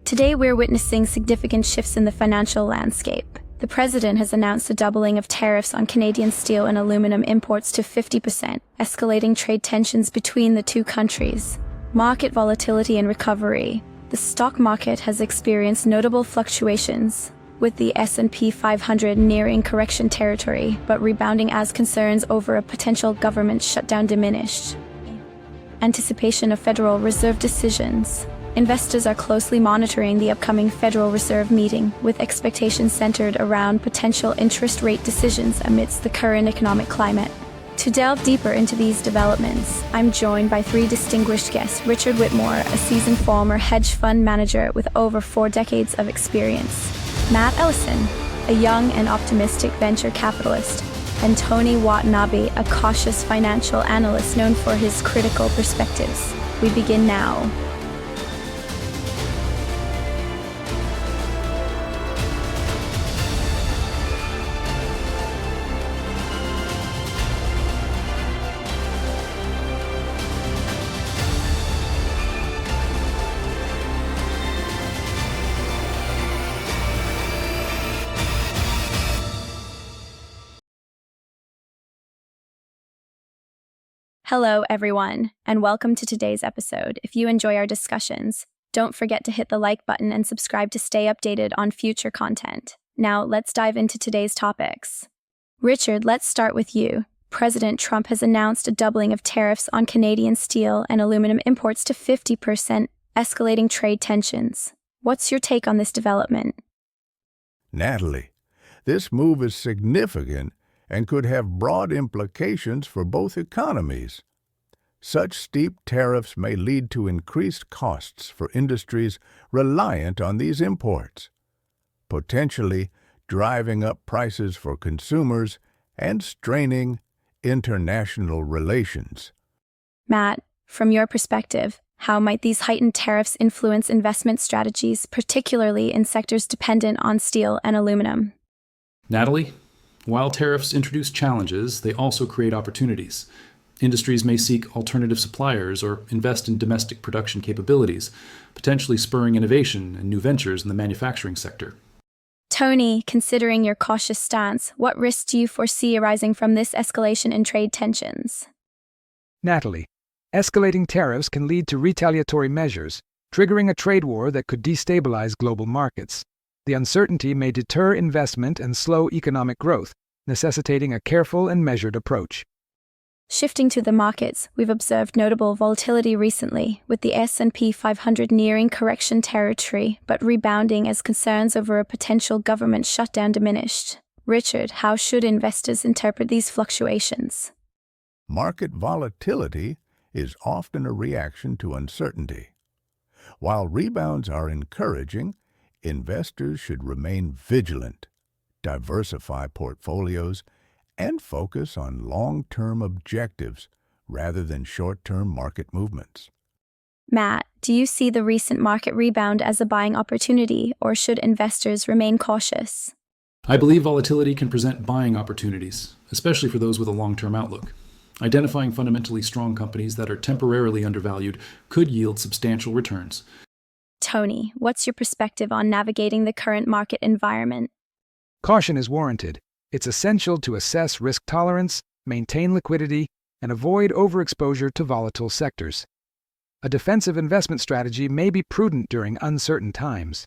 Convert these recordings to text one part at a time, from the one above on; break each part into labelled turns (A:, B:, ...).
A: Today we're witnessing significant shifts in the financial landscape. The president has announced a doubling of tariffs on Canadian steel and aluminum imports to 50%, escalating trade tensions between the two countries. Market volatility and recovery. The stock market has experienced notable fluctuations, with the S&P 500 nearing correction territory, but rebounding as concerns over a potential government shutdown diminished. Anticipation of Federal Reserve decisions. Investors are closely monitoring the upcoming Federal Reserve meeting, with expectations centered around potential interest rate decisions amidst the current economic climate. To delve deeper into these developments, I'm joined by three distinguished guests: Richard Whitmore, a seasoned former hedge fund manager with over 4 decades of experience; Matt Ellison, a young and optimistic venture capitalist; and Tony Watanabe, a cautious financial analyst known for his critical perspectives. We begin now. Hello, everyone, and welcome to today's episode. If you enjoy our discussions, don't forget to hit the like button and subscribe to stay updated on future content. Now, let's dive into today's topics. Richard, let's start with you. President Trump has announced a doubling of tariffs on Canadian steel and aluminum imports to 50%, escalating trade tensions. What's your take on this development?
B: Natalie, this move is significant and could have broad implications for both economies. Such steep tariffs may lead to increased costs for industries reliant on these imports, potentially driving up prices for consumers and straining international relations.
A: Matt, from your perspective, how might these heightened tariffs influence investment strategies, particularly in sectors dependent on steel and aluminum?
C: Natalie, while tariffs introduce challenges, they also create opportunities. Industries may seek alternative suppliers or invest in domestic production capabilities, potentially spurring innovation and new ventures in the manufacturing sector.
A: Tony, considering your cautious stance, what risks do you foresee arising from this escalation in trade tensions?
D: Natalie, escalating tariffs can lead to retaliatory measures, triggering a trade war that could destabilize global markets. The uncertainty may deter investment and slow economic growth, necessitating a careful and measured approach.
A: Shifting to the markets, we've observed notable volatility recently, with the S&P 500 nearing correction territory, but rebounding as concerns over a potential government shutdown diminished. Richard, how should investors interpret these fluctuations?
B: Market volatility is often a reaction to uncertainty. While rebounds are encouraging, investors should remain vigilant, diversify portfolios, and focus on long-term objectives rather than short-term market movements.
A: Matt, do you see the recent market rebound as a buying opportunity, or should investors remain cautious?
C: I believe volatility can present buying opportunities, especially for those with a long-term outlook. Identifying fundamentally strong companies that are temporarily undervalued could yield substantial returns.
A: Tony, what's your perspective on navigating the current market environment?
D: Caution is warranted. It's essential to assess risk tolerance, maintain liquidity, and avoid overexposure to volatile sectors. A defensive investment strategy may be prudent during uncertain times.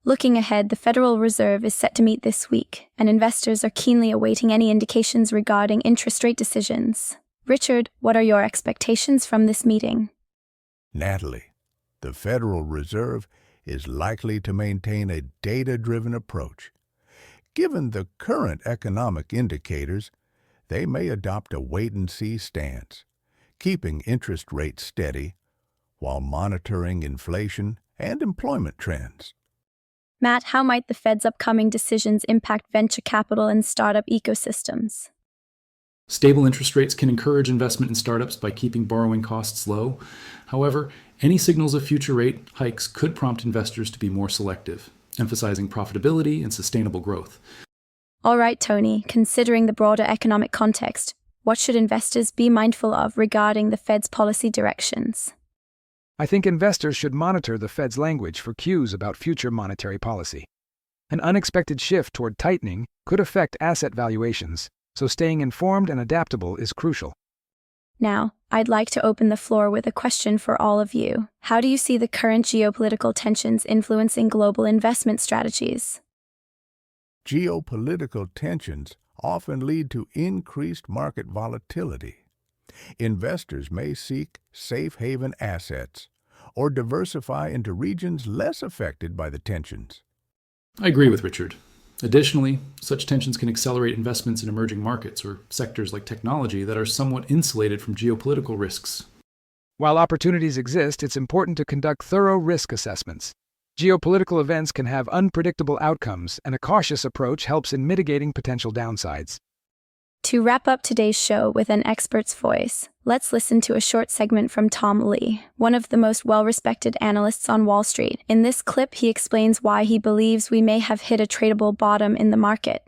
A: Looking ahead, the Federal Reserve is set to meet this week, and investors are keenly awaiting any indications regarding interest rate decisions. Richard, what are your expectations from this meeting?
B: Natalie, the Federal Reserve is likely to maintain a data-driven approach. Given the current economic indicators, they may adopt a wait-and-see stance, keeping interest rates steady while monitoring inflation and employment trends.
A: Matt, how might the Fed's upcoming decisions impact venture capital and startup ecosystems?
C: Stable interest rates can encourage investment in startups by keeping borrowing costs low. However, any signals of future rate hikes could prompt investors to be more selective, emphasizing profitability and sustainable growth.
A: All right, Tony, considering the broader economic context, what should investors be mindful of regarding the Fed's policy directions?
D: I think investors should monitor the Fed's language for cues about future monetary policy. An unexpected shift toward tightening could affect asset valuations, so staying informed and adaptable is crucial.
A: Now, I'd like to open the floor with a question for all of you. How do you see the current geopolitical tensions influencing global investment strategies?
B: Geopolitical tensions often lead to increased market volatility. Investors may seek safe haven assets or diversify into regions less affected by the tensions.
C: I agree with Richard. Additionally, such tensions can accelerate investments in emerging markets or sectors like technology that are somewhat insulated from geopolitical risks.
D: While opportunities exist, it's important to conduct thorough risk assessments. Geopolitical events can have unpredictable outcomes, and a cautious approach helps in mitigating potential downsides.
A: To wrap up today's show with an expert's voice, let's listen to a short segment from Tom Lee, one of the most well-respected analysts on Wall Street. In this clip, he explains why he believes we may have hit a tradable bottom in the market.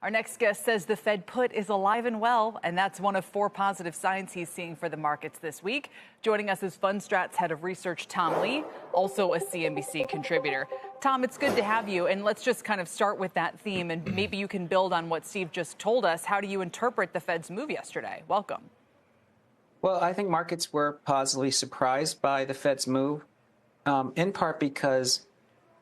E: Our next guest says the Fed put is alive and well, and that's one of 4 positive signs he's seeing for the markets this week. Joining us is FundStrat's head of research, Tom Lee, also a CNBC contributor. Tom, it's good to have you, and let's just kind of start with that theme, and maybe you can build on what Steve just told us. How do you interpret the Fed's move yesterday? Welcome.
F: Well, I think markets were positively surprised by the Fed's move, in part because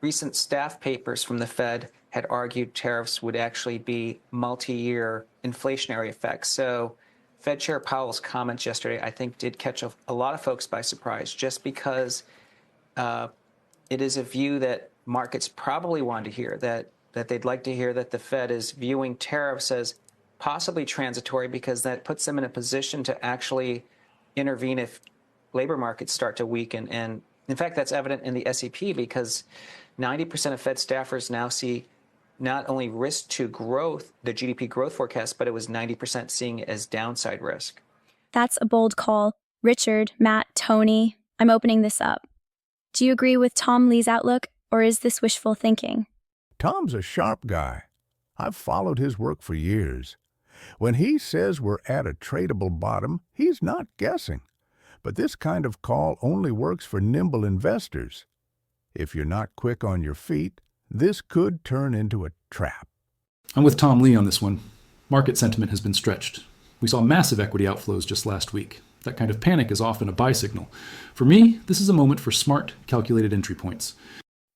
F: recent staff papers from the Fed had argued tariffs would actually be multi-year inflationary effects. So Fed Chair Powell's comments yesterday, I think, did catch a lot of folks by surprise, just because it is a view that markets probably want to hear, that they'd like to hear that the Fed is viewing tariffs as possibly transitory, because that puts them in a position to actually intervene if labor markets start to weaken. And in fact, that's evident in the SEP, because 90% of Fed staffers now see not only risk to growth, the GDP growth forecast, but it was 90% seeing it as downside risk.
A: That's a bold call. Richard, Matt, Tony, I'm opening this up. Do you agree with Tom Lee's outlook, or is this wishful thinking?
B: Tom's a sharp guy. I've followed his work for years. When he says we're at a tradable bottom, he's not guessing. But this kind of call only works for nimble investors. If you're not quick on your feet, this could turn into a trap.
C: I'm with Tom Lee on this one. Market sentiment has been stretched. We saw massive equity outflows just last week. That kind of panic is often a buy signal. For me, this is a moment for smart, calculated entry points.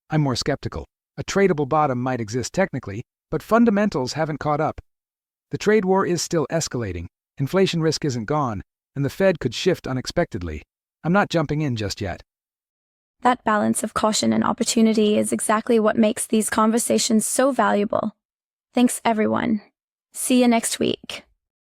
D: I'm more skeptical. A tradable bottom might exist technically, but fundamentals haven't caught up. The trade war is still escalating, inflation risk isn't gone, and the Fed could shift unexpectedly. I'm not jumping in just yet.
A: That balance of caution and opportunity is exactly what makes these conversations so valuable. Thanks, everyone. See you next week.